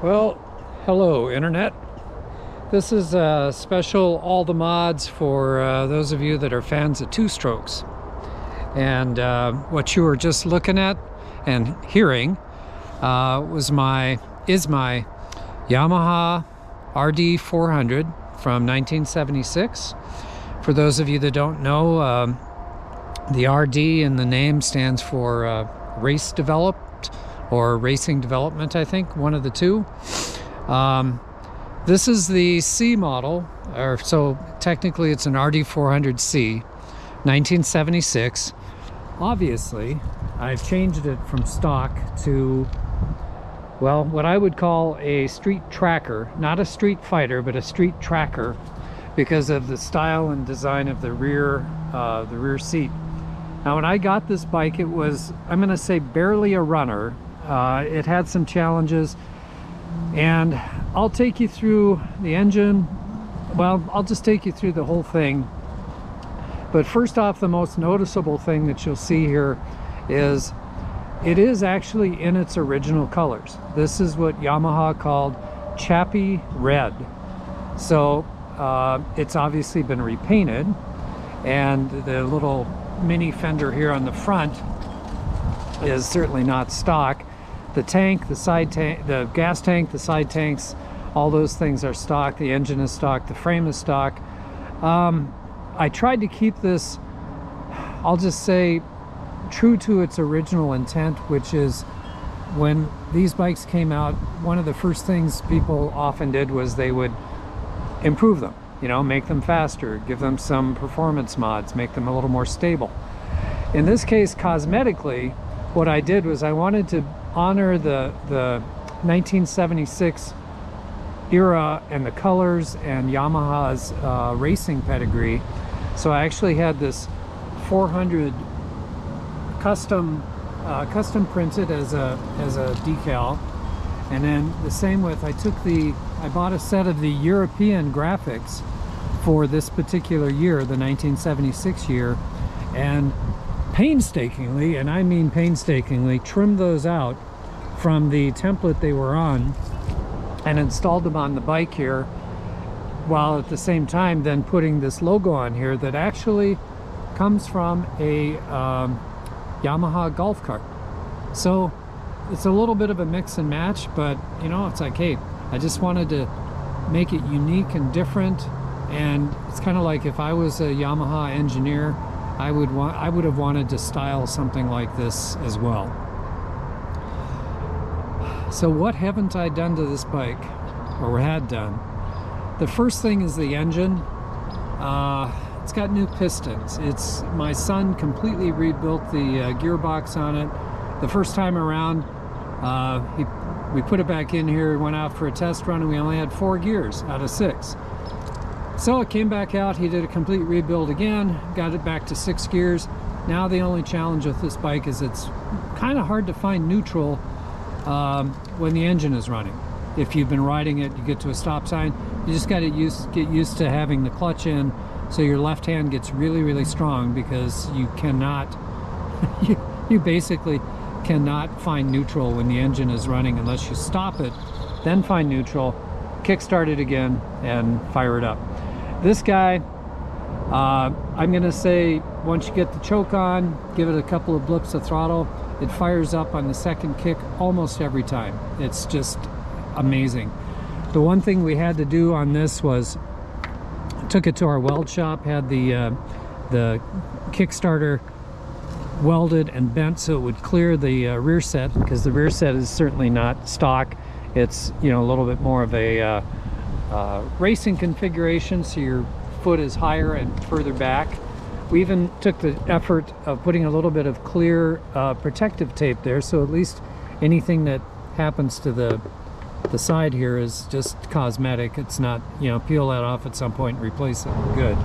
Well, hello Internet. This is a special all the mods for those of you that are fans of two-strokes. And what you were just looking at and hearing is my Yamaha RD400 from 1976. For those of you that don't know, the RD in the name stands for race developed or racing development, I think, one of the two. This is the C model, or so technically it's an RD400C, 1976. Obviously, I've changed it from stock to, well, what I would call a street tracker, not a street fighter, but a street tracker, because of the style and design of the rear seat. Now, when I got this bike, it was, I'm going to say, barely a runner. It had some challenges, and I'll take you through the engine. Well, I'll just take you through the whole thing. But first off, the most noticeable thing that you'll see here is it is actually in its original colors. This is what Yamaha called chappy red. So it's obviously been repainted, and the little mini fender here on the front is certainly not stock. The tank, the side tank, the gas tank, the side tanks, all those things are stock. The engine is stock, the frame is stock. I tried to keep this, I'll just say, true to its original intent, which is when these bikes came out, one of the first things people often did was they would improve them, you know, make them faster, give them some performance mods, make them a little more stable. In this case, cosmetically, what I did was I wanted to honor the 1976 era and the colors and Yamaha's racing pedigree. So I actually had this 400 custom printed as a decal, and then the same with, I bought a set of the European graphics for this particular year, the 1976 year, and painstakingly, and I mean painstakingly, trimmed those out from the template they were on and installed them on the bike here, while at the same time then putting this logo on here that actually comes from a Yamaha golf cart. So it's a little bit of a mix and match, but you know, it's like, hey, I just wanted to make it unique and different. And it's kind of like if I was a Yamaha engineer, I would have wanted to style something like this as well. So what haven't I done to this bike, or had done? The first thing is the engine. It's got new pistons. My son completely rebuilt the gearbox on it. The first time around, we put it back in here, went out for a test run, and we only had 4 gears out of 6. So it came back out, he did a complete rebuild again, got it back to 6 gears. Now the only challenge with this bike is it's kind of hard to find neutral when the engine is running. If you've been riding it, you get to a stop sign, you just got to get used to having the clutch in, so your left hand gets really, really strong, because you cannot, you basically cannot find neutral when the engine is running unless you stop it, then find neutral, kickstart it again, and fire it up. This guy, I'm gonna say, once you get the choke on, give it a couple of blips of throttle, it fires up on the second kick almost every time. It's just amazing. The one thing we had to do on this was took it to our weld shop, had the Kickstarter welded and bent so it would clear the rear set, because the rear set is certainly not stock. It's, you know, a little bit more of a racing configuration, so your foot is higher and further back. We even took the effort of putting a little bit of clear protective tape there, so at least anything that happens to the side here is just cosmetic. It's not, you know, peel that off at some point and replace it. We're good.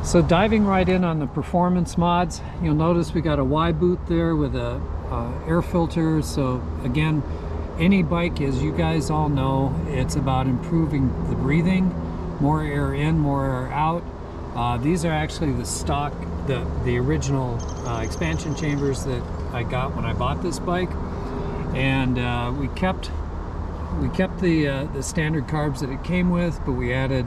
So diving right in on the performance mods, you'll notice we got a Y boot there with a air filter. So again, any bike, as you guys all know, it's about improving the breathing, more air in, more air out. These are actually the stock, the original expansion chambers that I got when I bought this bike, and we kept we kept the standard carbs that it came with, but we added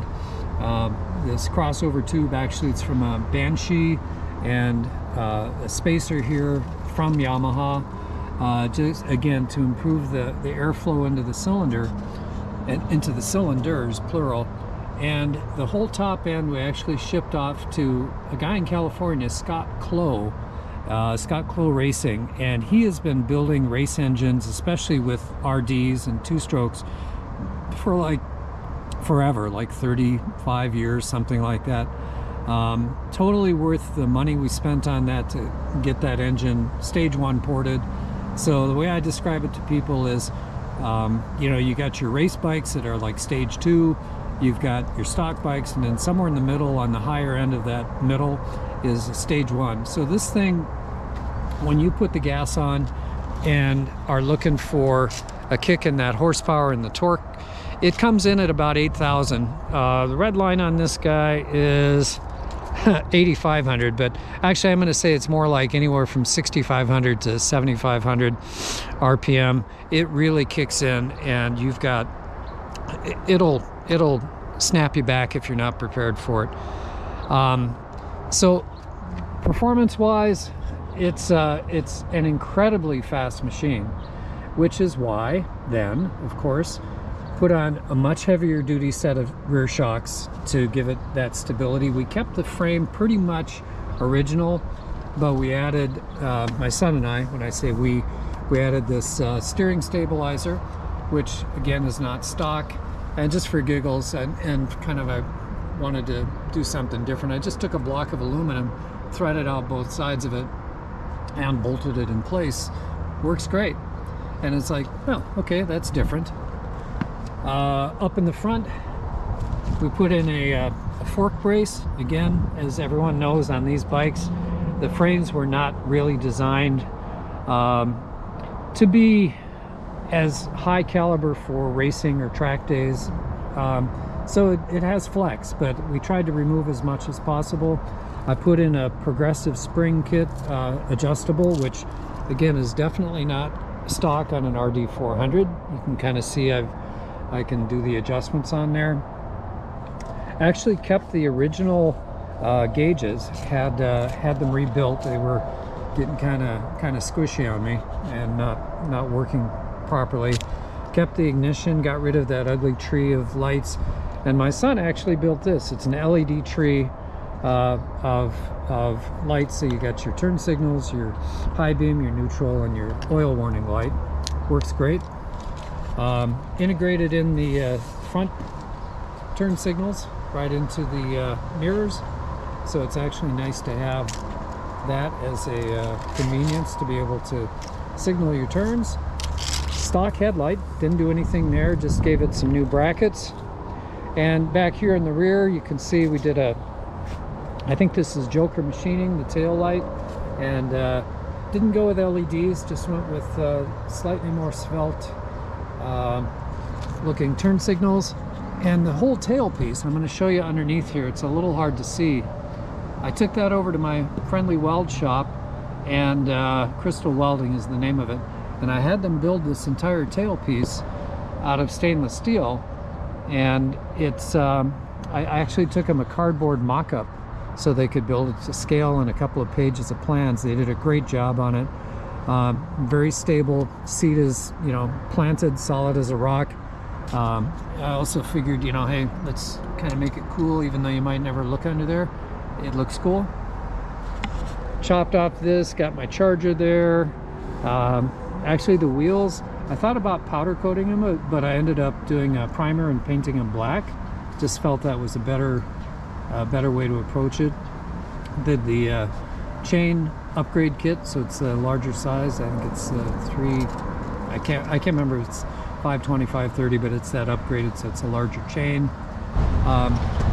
this crossover tube. Actually, it's from a Banshee, and a spacer here from Yamaha, just again to improve the airflow into the cylinder and into the cylinders, plural. And the whole top end we actually shipped off to a guy in California, Scott Clough, Scott Clough Racing, and he has been building race engines, especially with RDs and two-strokes, for like forever, like 35 years, something like that. Totally worth the money we spent on that to get that engine stage 1 ported. So the way I describe it to people is, you know, you got your race bikes that are like stage 2, you've got your stock bikes, and then somewhere in the middle, on the higher end of that middle, is stage 1. So this thing, when you put the gas on and are looking for a kick in that horsepower and the torque, it comes in at about 8,000. The red line on this guy is 8,500, but actually I'm going to say it's more like anywhere from 6,500 to 7,500 RPM. It really kicks in, and you've got, it'll snap you back if you're not prepared for it. So performance-wise, it's an incredibly fast machine, which is why then, of course, put on a much heavier duty set of rear shocks to give it that stability. We kept the frame pretty much original, but we added, my son and I, when I say we added this steering stabilizer, which again is not stock, and just for giggles and kind of I wanted to do something different. I just took a block of aluminum, threaded out both sides of it, and bolted it in place. Works great. And it's like, well, okay, that's different. Up in the front, we put in a fork brace. Again, as everyone knows on these bikes, the frames were not really designed to be as high caliber for racing or track days. So it has flex, but we tried to remove as much as possible. I put in a progressive spring kit, adjustable, which again is definitely not stock on an RD400. You can kind of see I can do the adjustments on there. Actually kept the original gauges, had them rebuilt. They were getting kind of squishy on me and not working properly. Kept the ignition, got rid of that ugly tree of lights, and my son actually built this. It's an LED tree of lights. So you got your turn signals, your high beam, your neutral, and your oil warning light. Works great. Integrated in the front turn signals right into the mirrors, so it's actually nice to have that as a convenience to be able to signal your turns. Stock headlight, didn't do anything there, just gave it some new brackets. And back here in the rear, you can see we did I think this is Joker machining, the tail light, and didn't go with LEDs, just went with slightly more svelte looking turn signals. And the whole tailpiece, I'm going to show you underneath here, it's a little hard to see. I took that over to my friendly weld shop, and Crystal Welding is the name of it, and I had them build this entire tailpiece out of stainless steel. And it's I actually took them a cardboard mock-up so they could build it to scale, and a couple of pages of plans. They did a great job on it. Very stable. Seat is, you know, planted solid as a rock. I also figured, you know, hey, let's kind of make it cool, even though you might never look under there. It looks cool. Chopped off this, got my charger there. Actually, the wheels, I thought about powder coating them, but I ended up doing a primer and painting them black. Just felt that was a better way to approach it. Did the chain upgrade kit, so it's a larger size. I think it's I can't remember if it's 520, 530, but it's that upgraded, so it's a larger chain.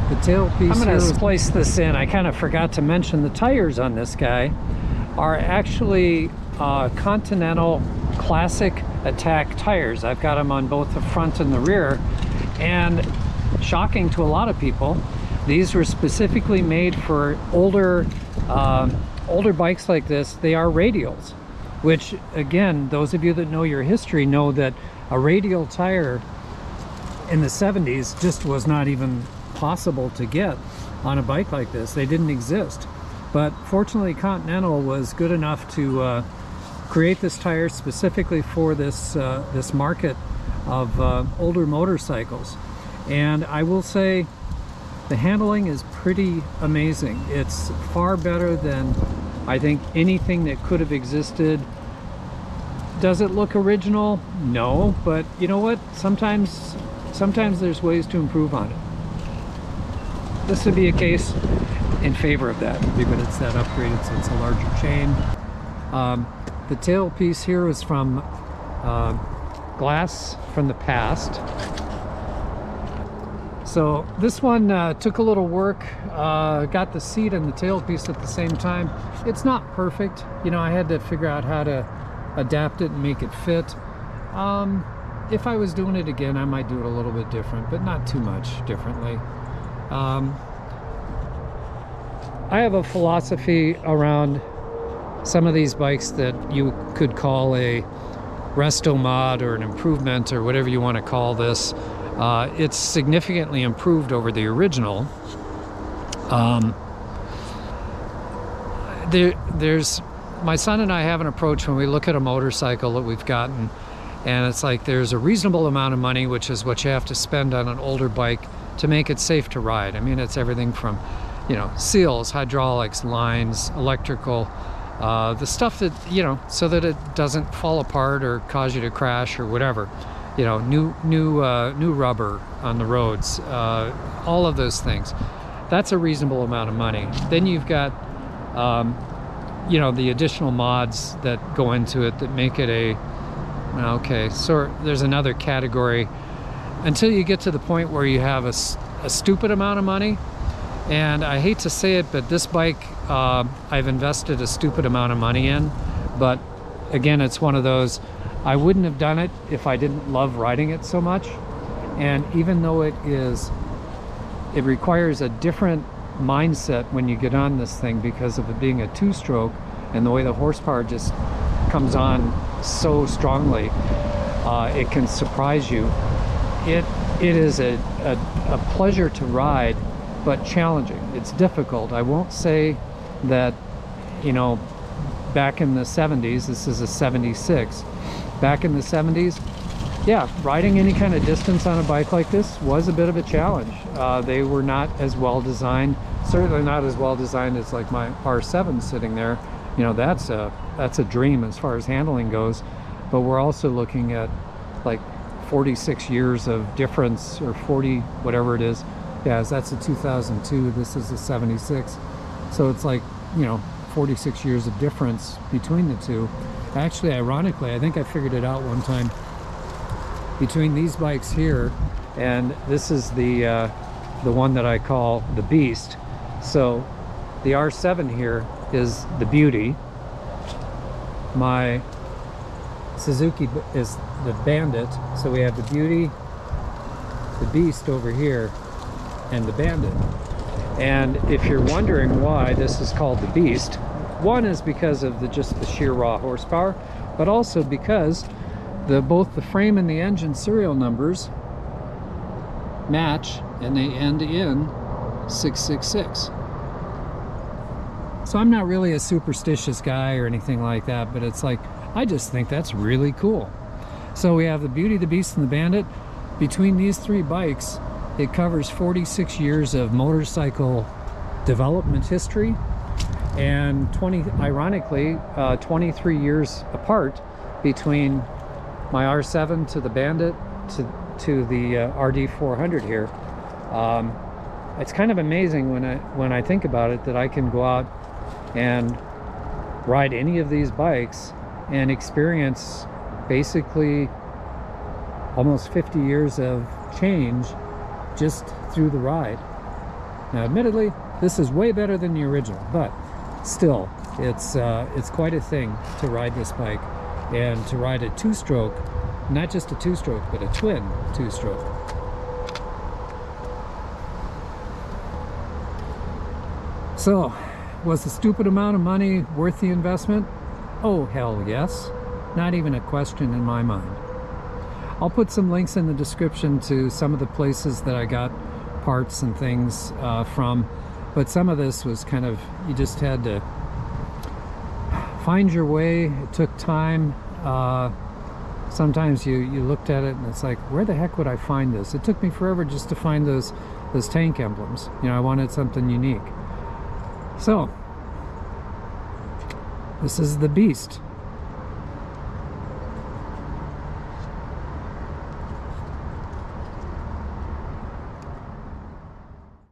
The tailpiece, I'm going to splice this in. I kind of forgot to mention the tires on this guy are actually Continental Classic Attack tires. I've got them on both the front and the rear, and shocking to a lot of people, these were specifically made for older bikes like this. They are radials, which again, those of you that know your history know that A radial tire in the 70s just was not even possible to get on a bike like this. They didn't exist. But fortunately, Continental was good enough to create this tire specifically for this this market of older motorcycles. And I will say the handling is pretty amazing. It's far better than I think anything that could have existed. Does it look original? No, but you know what? Sometimes there's ways to improve on it. This would be a case in favor of that, but it's that upgraded, so it's a larger chain. The tailpiece here is from glass from the past. So this one took a little work, got the seat and the tailpiece at the same time. It's not perfect, you know, I had to figure out how to adapt it and make it fit. If I was doing it again, I might do it a little bit different, but not too much differently. I have a philosophy around some of these bikes that you could call a resto-mod or an improvement or whatever you want to call this. It's significantly improved over the original. There's my son and I have an approach when we look at a motorcycle that we've gotten, and it's like there's a reasonable amount of money, which is what you have to spend on an older bike to make it safe to ride. I mean, it's everything from, you know, seals, hydraulics, lines, electrical, the stuff that, you know, so that it doesn't fall apart or cause you to crash or whatever. You know, new rubber on the roads, all of those things. That's a reasonable amount of money. Then you've got, you know, the additional mods that go into it that make it a, okay, so there's another category until you get to the point where you have a stupid amount of money. And I hate to say it, but this bike, I've invested a stupid amount of money in, but again, it's one of those, I wouldn't have done it if I didn't love riding it so much. And even though it requires a different mindset when you get on this thing because of it being a two-stroke and the way the horsepower just comes on so strongly, it can surprise you. It is a pleasure to ride, but challenging. It's difficult. I won't say that, you know, back in the 70s, this is a 76, back in the 70s, yeah, riding any kind of distance on a bike like this was a bit of a challenge. They were not as well designed, certainly not as well designed as like my R7 sitting there. You know, that's a dream as far as handling goes, but we're also looking at like 46 years of difference, or 40, whatever it is. Yeah, that's a 2002, this is a 76. So it's like, you know, 46 years of difference between the two. Actually, ironically, I think I figured it out one time. Between these bikes here, and this is the one that I call the Beast. So the R7 here is the Beauty. My Suzuki is the Bandit. So we have the Beauty, the Beast over here, and the Bandit. And if you're wondering why this is called the Beast, one is because of just the sheer raw horsepower, but also because both the frame and the engine serial numbers match, and they end in 666. So I'm not really a superstitious guy or anything like that, but it's like, I just think that's really cool. So we have the Beauty, the Beast, and the Bandit. Between these three bikes, it covers 46 years of motorcycle development history, and ironically, 23 years apart between my R7 to the Bandit to the RD400 here. It's kind of amazing when I think about it that I can go out and ride any of these bikes and experience basically almost 50 years of change just through the ride. Now, admittedly, this is way better than the original, but still, it's quite a thing to ride this bike, and to ride a two-stroke, not just a two-stroke, but a twin two-stroke. So, was the stupid amount of money worth the investment? Oh, hell yes. Not even a question in my mind. I'll put some links in the description to some of the places that I got parts and things from, but some of this was kind of, you just had to find your way. It took time. Sometimes you looked at it and it's like, where the heck would I find this? It took me forever just to find those tank emblems. You know, I wanted something unique. So this is the beast.